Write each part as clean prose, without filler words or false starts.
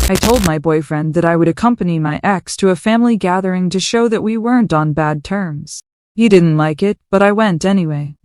I told my boyfriend that I would accompany my ex to a family gathering to show that we weren't on bad terms. He didn't like it, but I went anyway.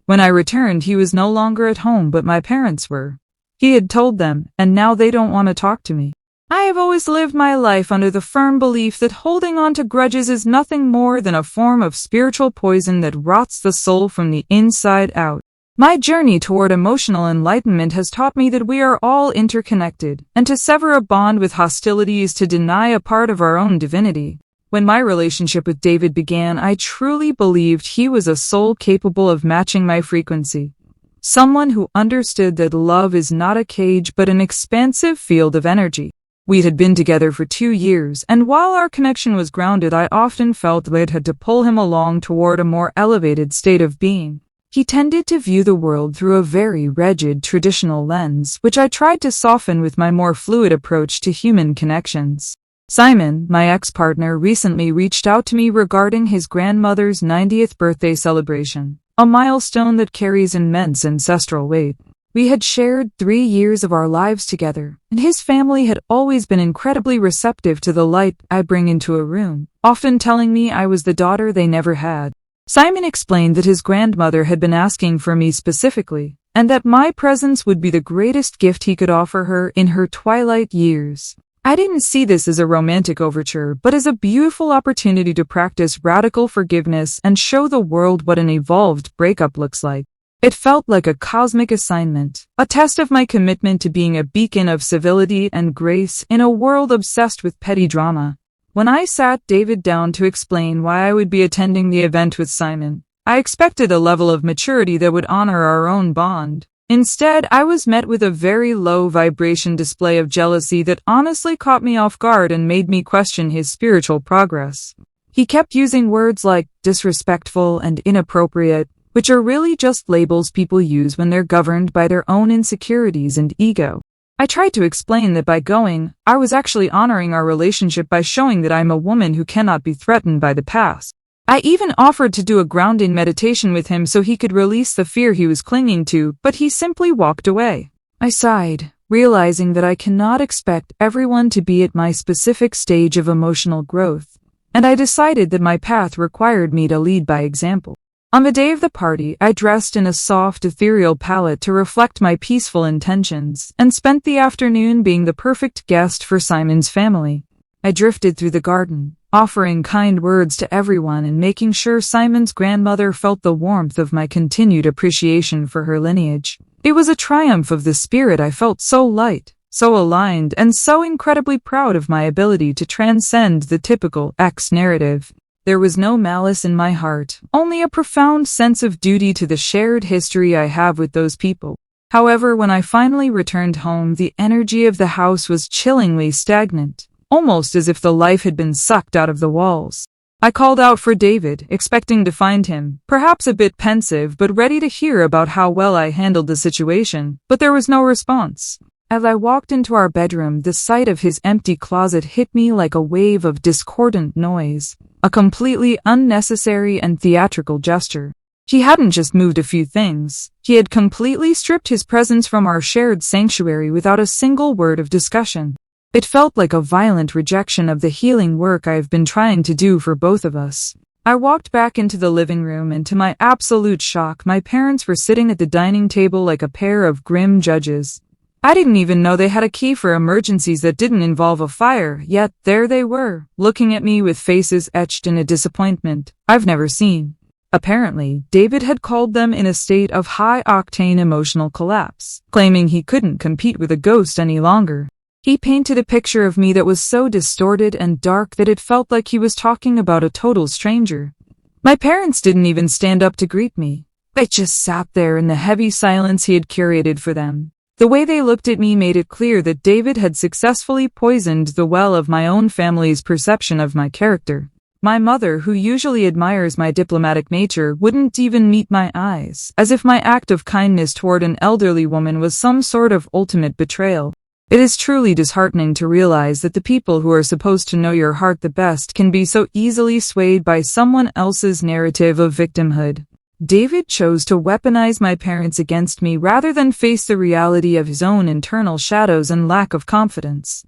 When I returned, he was no longer at home, but my parents were. He had told them, and now they don't want to talk to me. I have always lived my life under the firm belief that holding on to grudges is nothing more than a form of spiritual poison that rots the soul from the inside out. My journey toward emotional enlightenment has taught me that we are all interconnected, and to sever a bond with hostility is to deny a part of our own divinity. When my relationship with David began, I truly believed he was a soul capable of matching my frequency. Someone who understood that love is not a cage but an expansive field of energy. We had been together for 2 years, and while our connection was grounded, I often felt that I had to pull him along toward a more elevated state of being. He tended to view the world through a very rigid, traditional lens, which I tried to soften with my more fluid approach to human connections. Simon, my ex-partner, recently reached out to me regarding his grandmother's 90th birthday celebration, a milestone that carries immense ancestral weight. We had shared 3 years of our lives together, and his family had always been incredibly receptive to the light I bring into a room, often telling me I was the daughter they never had. Simon explained that his grandmother had been asking for me specifically, and that my presence would be the greatest gift he could offer her in her twilight years. I didn't see this as a romantic overture, but as a beautiful opportunity to practice radical forgiveness and show the world what an evolved breakup looks like. It felt like a cosmic assignment, a test of my commitment to being a beacon of civility and grace in a world obsessed with petty drama. When I sat David down to explain why I would be attending the event with Simon, I expected a level of maturity that would honor our own bond. Instead, I was met with a very low vibration display of jealousy that honestly caught me off guard and made me question his spiritual progress. He kept using words like disrespectful and inappropriate, which are really just labels people use when they're governed by their own insecurities and ego. I tried to explain that by going, I was actually honoring our relationship by showing that I'm a woman who cannot be threatened by the past. I even offered to do a grounding meditation with him so he could release the fear he was clinging to, but he simply walked away. I sighed, realizing that I cannot expect everyone to be at my specific stage of emotional growth, and I decided that my path required me to lead by example. On the day of the party, I dressed in a soft, ethereal palette to reflect my peaceful intentions, and spent the afternoon being the perfect guest for Simon's family. I drifted through the garden, offering kind words to everyone and making sure Simon's grandmother felt the warmth of my continued appreciation for her lineage. It was a triumph of the spirit. I felt so light, so aligned, and so incredibly proud of my ability to transcend the typical ex narrative. There was no malice in my heart, only a profound sense of duty to the shared history I have with those people. However, when I finally returned home, the energy of the house was chillingly stagnant, almost as if the life had been sucked out of the walls. I called out for David, expecting to find him, perhaps a bit pensive but ready to hear about how well I handled the situation, but there was no response. As I walked into our bedroom, the sight of his empty closet hit me like a wave of discordant noise, a completely unnecessary and theatrical gesture. He hadn't just moved a few things, he had completely stripped his presence from our shared sanctuary without a single word of discussion. It felt like a violent rejection of the healing work I've been trying to do for both of us. I walked back into the living room, and to my absolute shock, my parents were sitting at the dining table like a pair of grim judges. I didn't even know they had a key for emergencies that didn't involve a fire, yet there they were, looking at me with faces etched in a disappointment I've never seen. Apparently, David had called them in a state of high-octane emotional collapse, claiming he couldn't compete with a ghost any longer. He painted a picture of me that was so distorted and dark that it felt like he was talking about a total stranger. My parents didn't even stand up to greet me. They just sat there in the heavy silence he had curated for them. The way they looked at me made it clear that David had successfully poisoned the well of my own family's perception of my character. My mother, who usually admires my diplomatic nature, wouldn't even meet my eyes, as if my act of kindness toward an elderly woman was some sort of ultimate betrayal. It is truly disheartening to realize that the people who are supposed to know your heart the best can be so easily swayed by someone else's narrative of victimhood. David chose to weaponize my parents against me rather than face the reality of his own internal shadows and lack of confidence.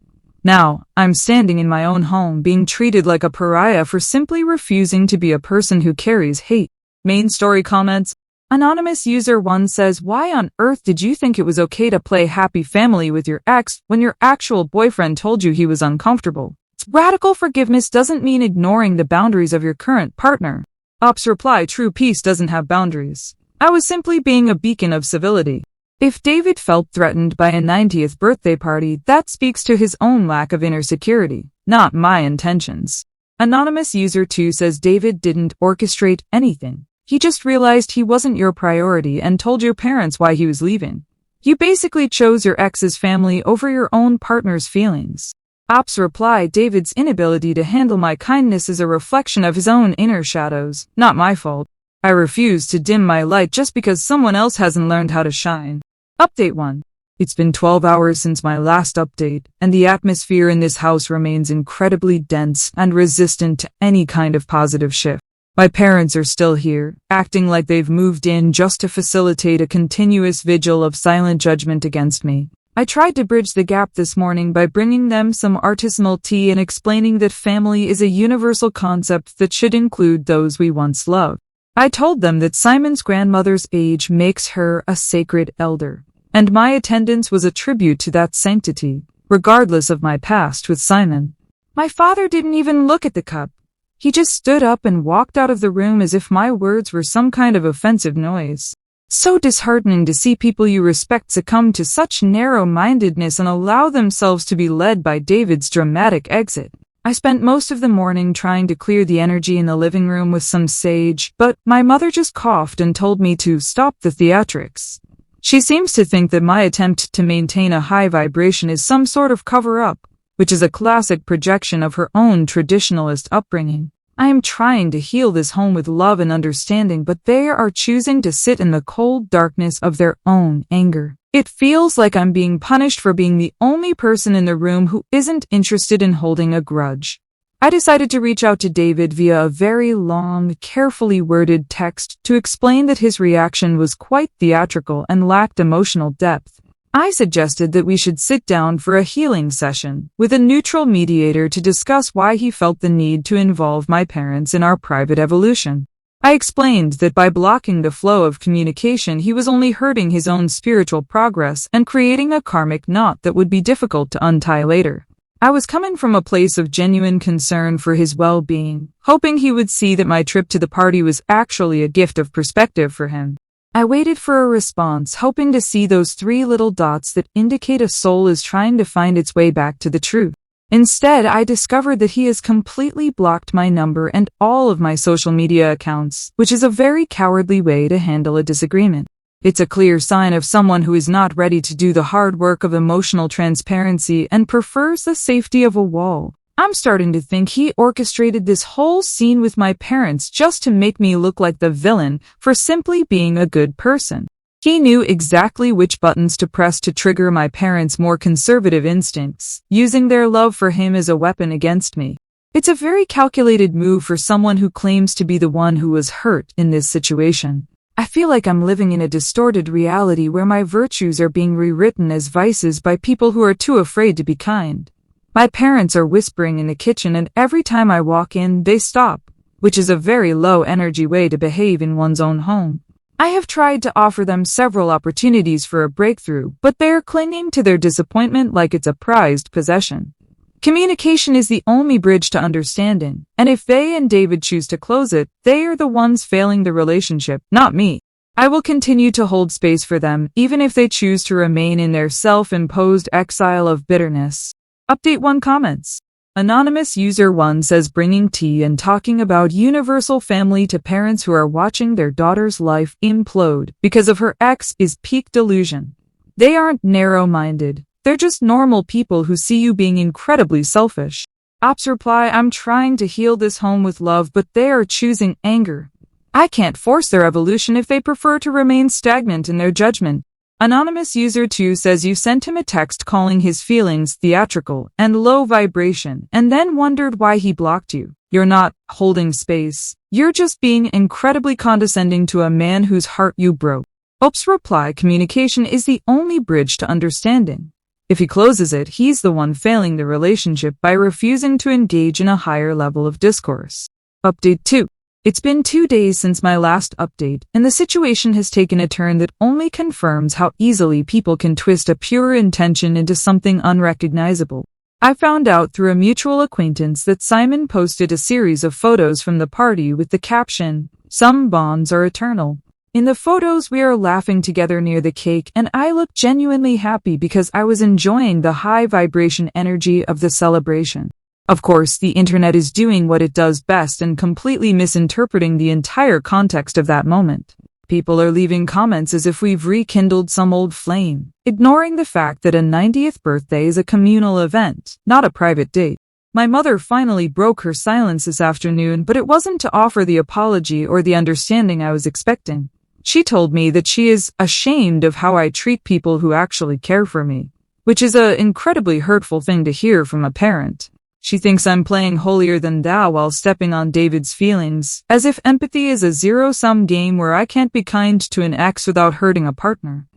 Now, I'm standing in my own home being treated like a pariah for simply refusing to be a person who carries hate. Main story comments. Anonymous user 1 says, why on earth did you think it was okay to play happy family with your ex when your actual boyfriend told you he was uncomfortable? Radical forgiveness doesn't mean ignoring the boundaries of your current partner. Ops reply, true peace doesn't have boundaries. I was simply being a beacon of civility. If David felt threatened by a 90th birthday party, that speaks to his own lack of inner security, not my intentions. Anonymous user 2 says David didn't orchestrate anything. He just realized he wasn't your priority and told your parents why he was leaving. You basically chose your ex's family over your own partner's feelings. Ops reply, David's inability to handle my kindness is a reflection of his own inner shadows, not my fault. I refuse to dim my light just because someone else hasn't learned how to shine. Update 1. It's been 12 hours since my last update, and the atmosphere in this house remains incredibly dense and resistant to any kind of positive shift. My parents are still here, acting like they've moved in just to facilitate a continuous vigil of silent judgment against me. I tried to bridge the gap this morning by bringing them some artisanal tea and explaining that family is a universal concept that should include those we once loved. I told them that Simon's grandmother's age makes her a sacred elder, and my attendance was a tribute to that sanctity, regardless of my past with Simon. My father didn't even look at the cup. He just stood up and walked out of the room as if my words were some kind of offensive noise. So disheartening to see people you respect succumb to such narrow-mindedness and allow themselves to be led by David's dramatic exit. I spent most of the morning trying to clear the energy in the living room with some sage, but my mother just coughed and told me to stop the theatrics. She seems to think that my attempt to maintain a high vibration is some sort of cover-up, which is a classic projection of her own traditionalist upbringing. I am trying to heal this home with love and understanding, but they are choosing to sit in the cold darkness of their own anger. It feels like I'm being punished for being the only person in the room who isn't interested in holding a grudge. I decided to reach out to David via a very long, carefully worded text to explain that his reaction was quite theatrical and lacked emotional depth. I suggested that we should sit down for a healing session with a neutral mediator to discuss why he felt the need to involve my parents in our private evolution. I explained that by blocking the flow of communication, he was only hurting his own spiritual progress and creating a karmic knot that would be difficult to untie later. I was coming from a place of genuine concern for his well-being, hoping he would see that my trip to the party was actually a gift of perspective for him. I waited for a response, hoping to see those 3 little dots that indicate a soul is trying to find its way back to the truth. Instead, I discovered that he has completely blocked my number and all of my social media accounts, which is a very cowardly way to handle a disagreement. It's a clear sign of someone who is not ready to do the hard work of emotional transparency and prefers the safety of a wall. I'm starting to think he orchestrated this whole scene with my parents just to make me look like the villain for simply being a good person. He knew exactly which buttons to press to trigger my parents' more conservative instincts, using their love for him as a weapon against me. It's a very calculated move for someone who claims to be the one who was hurt in this situation. I feel like I'm living in a distorted reality where my virtues are being rewritten as vices by people who are too afraid to be kind. My parents are whispering in the kitchen, and every time I walk in, they stop, which is a very low-energy way to behave in one's own home. I have tried to offer them several opportunities for a breakthrough, but they are clinging to their disappointment like it's a prized possession. Communication is the only bridge to understanding, and if they and David choose to close it, they are the ones failing the relationship, not me. I will continue to hold space for them, even if they choose to remain in their self-imposed exile of bitterness. Update 1 comments. Anonymous user 1 says bringing tea and talking about universal family to parents who are watching their daughter's life implode because of her ex is peak delusion. They aren't narrow-minded. They're just normal people who see you being incredibly selfish. Ops reply, I'm trying to heal this home with love, but they are choosing anger. I can't force their evolution if they prefer to remain stagnant in their judgment. Anonymous user 2 says you sent him a text calling his feelings theatrical and low vibration and then wondered why he blocked you. You're not holding space. You're just being incredibly condescending to a man whose heart you broke. Ops reply, communication is the only bridge to understanding. If he closes it, he's the one failing the relationship by refusing to engage in a higher level of discourse. Update 2. It's been 2 days since my last update, and the situation has taken a turn that only confirms how easily people can twist a pure intention into something unrecognizable. I found out through a mutual acquaintance that Simon posted a series of photos from the party with the caption, "Some bonds are eternal." In the photos, we are laughing together near the cake, and I look genuinely happy because I was enjoying the high vibration energy of the celebration. Of course, the internet is doing what it does best and completely misinterpreting the entire context of that moment. People are leaving comments as if we've rekindled some old flame, ignoring the fact that a 90th birthday is a communal event, not a private date. My mother finally broke her silence this afternoon, but it wasn't to offer the apology or the understanding I was expecting. She told me that she is ashamed of how I treat people who actually care for me, which is an incredibly hurtful thing to hear from a parent. She thinks I'm playing holier than thou while stepping on David's feelings, as if empathy is a zero-sum game where I can't be kind to an ex without hurting a partner.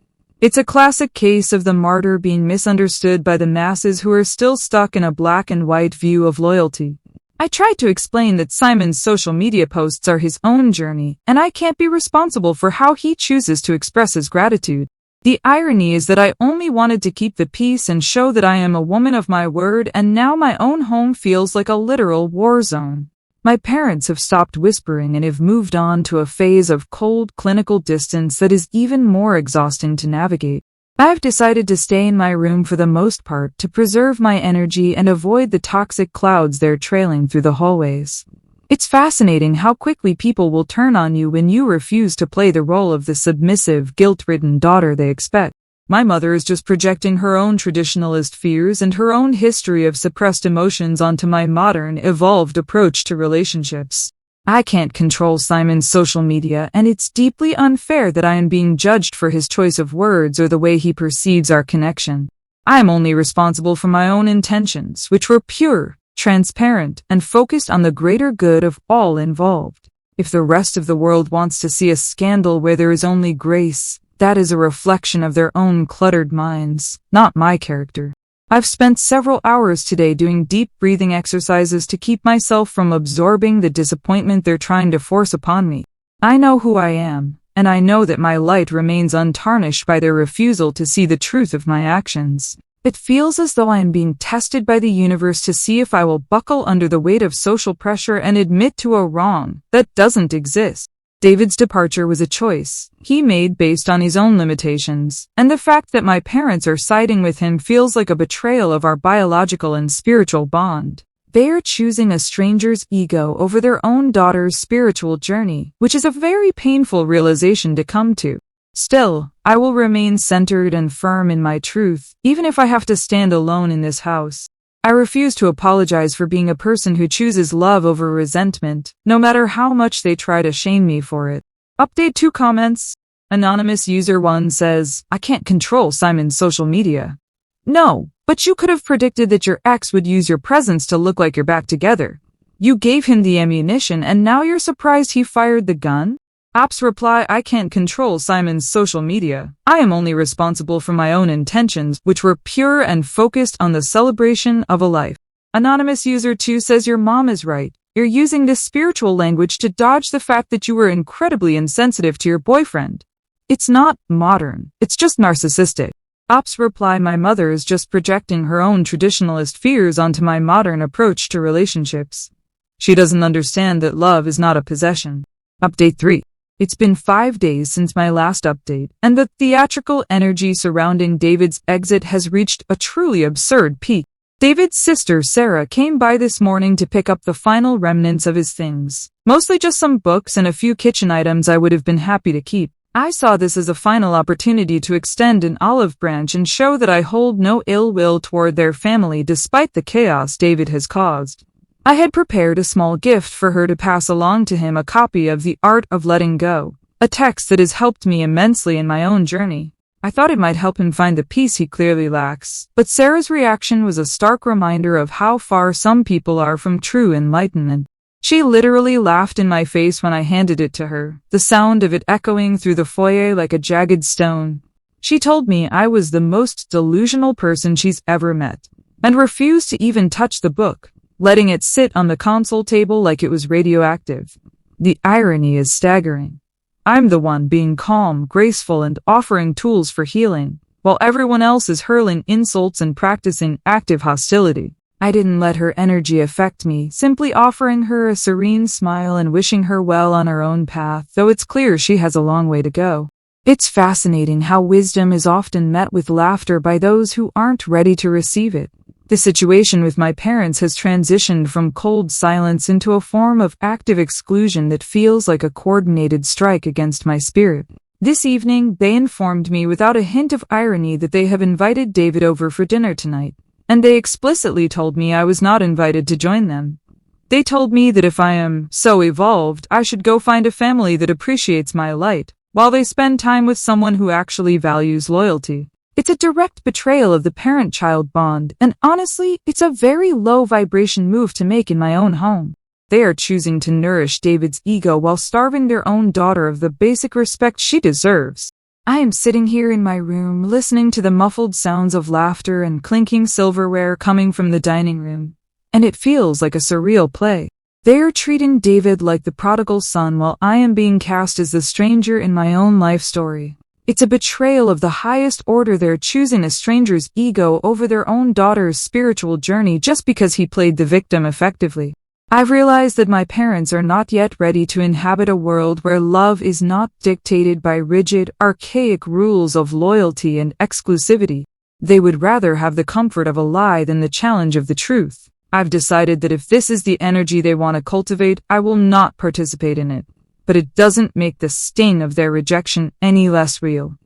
It's a classic case of the martyr being misunderstood by the masses who are still stuck in a black and white view of loyalty. I tried to explain that Simon's social media posts are his own journey, and I can't be responsible for how he chooses to express his gratitude. The irony is that I only wanted to keep the peace and show that I am a woman of my word, and now my own home feels like a literal war zone. My parents have stopped whispering and have moved on to a phase of cold, clinical distance that is even more exhausting to navigate. I've decided to stay in my room for the most part to preserve my energy and avoid the toxic clouds they're trailing through the hallways. It's fascinating how quickly people will turn on you when you refuse to play the role of the submissive, guilt-ridden daughter they expect. My mother is just projecting her own traditionalist fears and her own history of suppressed emotions onto my modern, evolved approach to relationships. I can't control Simon's social media, and it's deeply unfair that I am being judged for his choice of words or the way he perceives our connection. I am only responsible for my own intentions, which were pure, transparent, and focused on the greater good of all involved. If the rest of the world wants to see a scandal where there is only grace, that is a reflection of their own cluttered minds, not my character. I've spent several hours today doing deep breathing exercises to keep myself from absorbing the disappointment they're trying to force upon me. I know who I am, and I know that my light remains untarnished by their refusal to see the truth of my actions. It feels as though I am being tested by the universe to see if I will buckle under the weight of social pressure and admit to a wrong that doesn't exist. David's departure was a choice he made based on his own limitations, and the fact that my parents are siding with him feels like a betrayal of our biological and spiritual bond. They are choosing a stranger's ego over their own daughter's spiritual journey, which is a very painful realization to come to. Still, I will remain centered and firm in my truth, even if I have to stand alone in this house. I refuse to apologize for being a person who chooses love over resentment, no matter how much they try to shame me for it. Update 2 comments. Anonymous user 1 says, I can't control Simon's social media. No, but you could have predicted that your ex would use your presence to look like you're back together. You gave him the ammunition and now you're surprised he fired the gun? Ops reply, I can't control Simon's social media. I am only responsible for my own intentions, which were pure and focused on the celebration of a life. Anonymous user 2 says your mom is right. You're using this spiritual language to dodge the fact that you were incredibly insensitive to your boyfriend. It's not modern. It's just narcissistic. Ops reply, my mother is just projecting her own traditionalist fears onto my modern approach to relationships. She doesn't understand that love is not a possession. Update 3. It's been 5 days since my last update, and the theatrical energy surrounding David's exit has reached a truly absurd peak. David's sister Sarah came by this morning to pick up the final remnants of his things, mostly just some books and a few kitchen items I would have been happy to keep. I saw this as a final opportunity to extend an olive branch and show that I hold no ill will toward their family despite the chaos David has caused. I had prepared a small gift for her to pass along to him, a copy of The Art of Letting Go, a text that has helped me immensely in my own journey. I thought it might help him find the peace he clearly lacks, but Sarah's reaction was a stark reminder of how far some people are from true enlightenment. She literally laughed in my face when I handed it to her, the sound of it echoing through the foyer like a jagged stone. She told me I was the most delusional person she's ever met, and refused to even touch the book, letting it sit on the console table like it was radioactive. The irony is staggering. I'm the one being calm, graceful, and offering tools for healing, while everyone else is hurling insults and practicing active hostility. I didn't let her energy affect me, simply offering her a serene smile and wishing her well on her own path, though it's clear she has a long way to go. It's fascinating how wisdom is often met with laughter by those who aren't ready to receive it. The situation with my parents has transitioned from cold silence into a form of active exclusion that feels like a coordinated strike against my spirit. This evening, they informed me without a hint of irony that they have invited David over for dinner tonight, and they explicitly told me I was not invited to join them. They told me that if I am so evolved, I should go find a family that appreciates my light, while they spend time with someone who actually values loyalty. It's a direct betrayal of the parent-child bond, and honestly, it's a very low-vibration move to make in my own home. They are choosing to nourish David's ego while starving their own daughter of the basic respect she deserves. I am sitting here in my room, listening to the muffled sounds of laughter and clinking silverware coming from the dining room, and it feels like a surreal play. They are treating David like the prodigal son while I am being cast as the stranger in my own life story. It's a betrayal of the highest order. They're choosing a stranger's ego over their own daughter's spiritual journey just because he played the victim effectively. I've realized that my parents are not yet ready to inhabit a world where love is not dictated by rigid, archaic rules of loyalty and exclusivity. They would rather have the comfort of a lie than the challenge of the truth. I've decided that if this is the energy they want to cultivate, I will not participate in it. But it doesn't make the sting of their rejection any less real.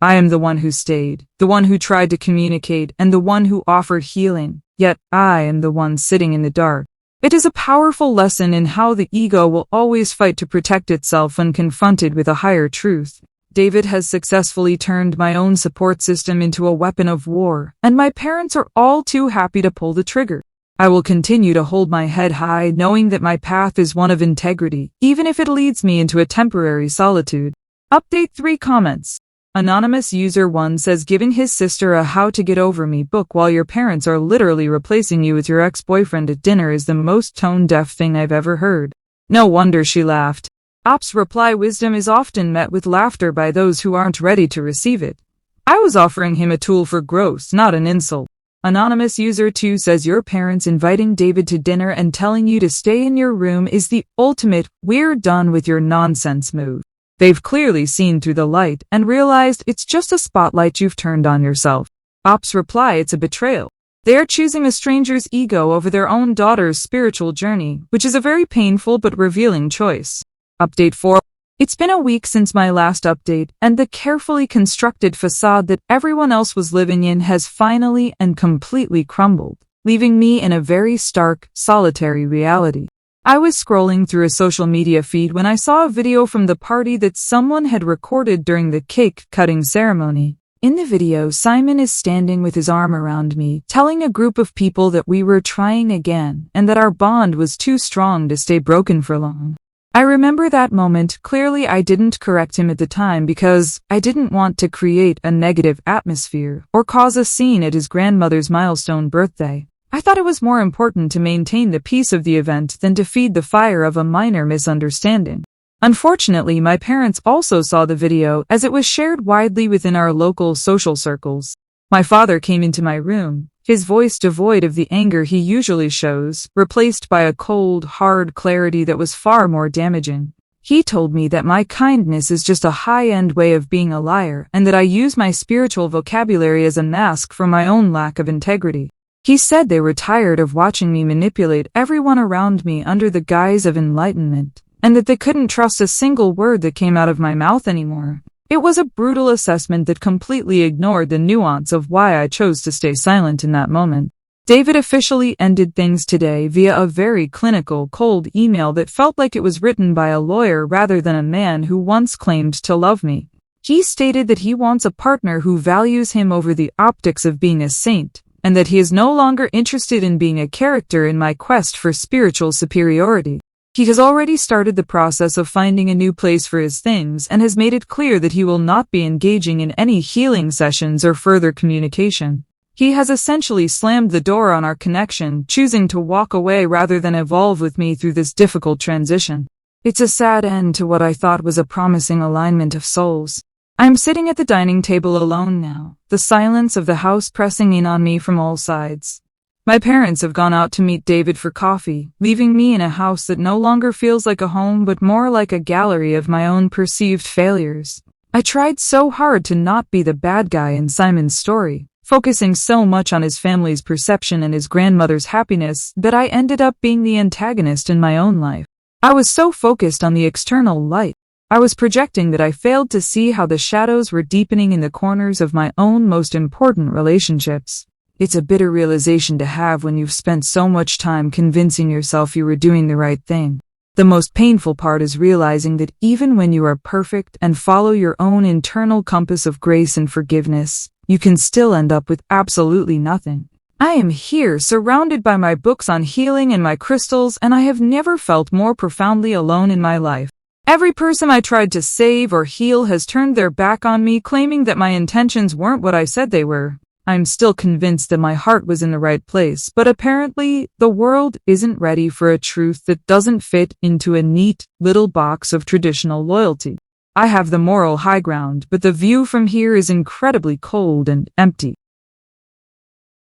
I am the one who stayed, the one who tried to communicate, and the one who offered healing, yet I am the one sitting in the dark. It is a powerful lesson in how the ego will always fight to protect itself when confronted with a higher truth. David has successfully turned my own support system into a weapon of war, and my parents are all too happy to pull the trigger. I will continue to hold my head high, knowing that my path is one of integrity, even if it leads me into a temporary solitude. Update 3 comments. Anonymous user 1 says giving his sister a How to Get Over Me book while your parents are literally replacing you with your ex-boyfriend at dinner is the most tone-deaf thing I've ever heard. No wonder she laughed. Ops reply wisdom is often met with laughter by those who aren't ready to receive it. I was offering him a tool for growth, not an insult. Anonymous user 2 says your parents inviting David to dinner and telling you to stay in your room is the ultimate "we're done with your nonsense" move. They've clearly seen through the light and realized it's just a spotlight you've turned on yourself. Ops reply it's a betrayal. They're choosing a stranger's ego over their own daughter's spiritual journey, which is a very painful but revealing choice. Update 4. It's been a week since my last update, and the carefully constructed facade that everyone else was living in has finally and completely crumbled, leaving me in a very stark, solitary reality. I was scrolling through a social media feed when I saw a video from the party that someone had recorded during the cake-cutting ceremony. In the video, Simon is standing with his arm around me, telling a group of people that we were trying again, and that our bond was too strong to stay broken for long. I remember that moment. Clearly I didn't correct him at the time because I didn't want to create a negative atmosphere or cause a scene at his grandmother's milestone birthday. I thought it was more important to maintain the peace of the event than to feed the fire of a minor misunderstanding. Unfortunately, my parents also saw the video as it was shared widely within our local social circles. My father came into my room, his voice devoid of the anger he usually shows, replaced by a cold, hard clarity that was far more damaging. He told me that my kindness is just a high-end way of being a liar, and that I use my spiritual vocabulary as a mask for my own lack of integrity. He said they were tired of watching me manipulate everyone around me under the guise of enlightenment, and that they couldn't trust a single word that came out of my mouth anymore. It was a brutal assessment that completely ignored the nuance of why I chose to stay silent in that moment. David officially ended things today via a very clinical, cold email that felt like it was written by a lawyer rather than a man who once claimed to love me. He stated that he wants a partner who values him over the optics of being a saint, and that he is no longer interested in being a character in my quest for spiritual superiority. He has already started the process of finding a new place for his things and has made it clear that he will not be engaging in any healing sessions or further communication. He has essentially slammed the door on our connection, choosing to walk away rather than evolve with me through this difficult transition. It's a sad end to what I thought was a promising alignment of souls. I'm sitting at the dining table alone now, the silence of the house pressing in on me from all sides. My parents have gone out to meet David for coffee, leaving me in a house that no longer feels like a home but more like a gallery of my own perceived failures. I tried so hard to not be the bad guy in Simon's story, focusing so much on his family's perception and his grandmother's happiness that I ended up being the antagonist in my own life. I was so focused on the external light. I was projecting that I failed to see how the shadows were deepening in the corners of my own most important relationships. It's a bitter realization to have when you've spent so much time convincing yourself you were doing the right thing. The most painful part is realizing that even when you are perfect and follow your own internal compass of grace and forgiveness, you can still end up with absolutely nothing. I am here, surrounded by my books on healing and my crystals, and I have never felt more profoundly alone in my life. Every person I tried to save or heal has turned their back on me, claiming that my intentions weren't what I said they were. I'm still convinced that my heart was in the right place, but apparently, the world isn't ready for a truth that doesn't fit into a neat little box of traditional loyalty. I have the moral high ground, but the view from here is incredibly cold and empty.